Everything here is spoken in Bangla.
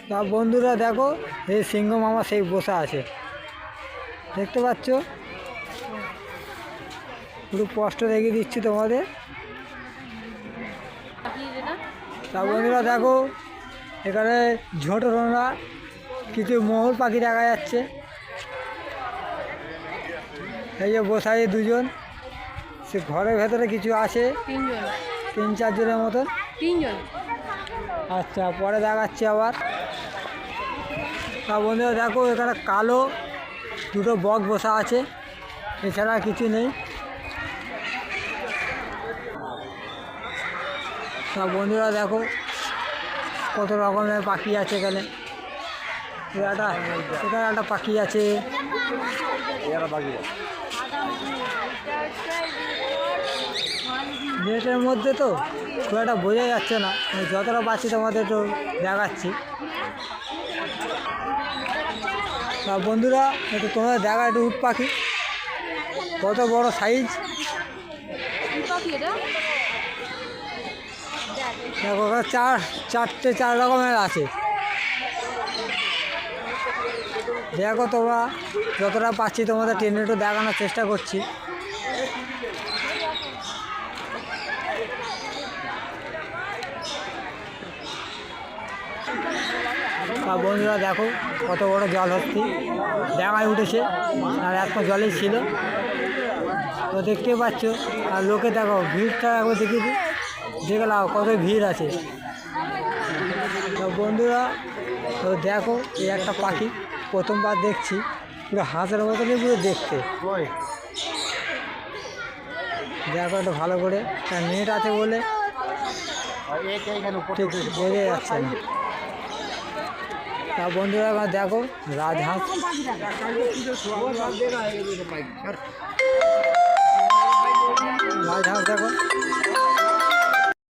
তা বন্ধুরা দেখো, এই সিংহ মামা সেই বসে আছে, দেখতে পাচ্ছ? পুরো স্পষ্ট দেখিয়ে দিচ্ছি তোমাদের। তা বন্ধুরা দেখো, এখানে ঝোটরোনা কিছু ময়ূর পাখি দেখা যাচ্ছে। এই যে বসাই দুজন, সে ঘরের ভেতরে কিছু আছে, তিন চারজনের মতন। আচ্ছা, পরে দেখাচ্ছি আবার। তা বন্ধুরা দেখো, এখানে কালো দুটো বক বসা আছে, এছাড়া কিছু নেই। তা বন্ধুরা দেখো, কত রকমের পাখি আছে এখানে। এখানে একটা পাখি আছে, নেটের মধ্যে তো খুব একটা বোঝা যাচ্ছে না, যতটা পাচ্ছি তোমাদের একটু দেখাচ্ছি। তা বন্ধুরা একটু তোমরা দেখা, একটু উট পাখি কত বড় সাইজ দেখো, চার রকমের আছে। দেখো তোমরা, যতটা পাচ্ছি তোমাদের ট্রেনে একটু দেখানোর চেষ্টা করছি। বন্ধুরা দেখো, কত বড় জলহস্তি দেখায় উঠেছে, আর একটা জলেই ছিল তো দেখতে পাচ্ছ। আর লোকে দেখো, ভিড়টা একবার দেখিয়ে দিই, দেখে নাও কত ভিড় আছে। তো বন্ধুরা তো দেখো, এই একটা পাখি প্রথমবার দেখছি, পুরো হাঁসের মতনই পুরো দেখতে। দেখো একটু ভালো করে, তার নেট আছে বলে ঠিক বোঝা যাচ্ছে না। তা বন্ধুরা এবার দেখো, রাজহাঁস দেখো।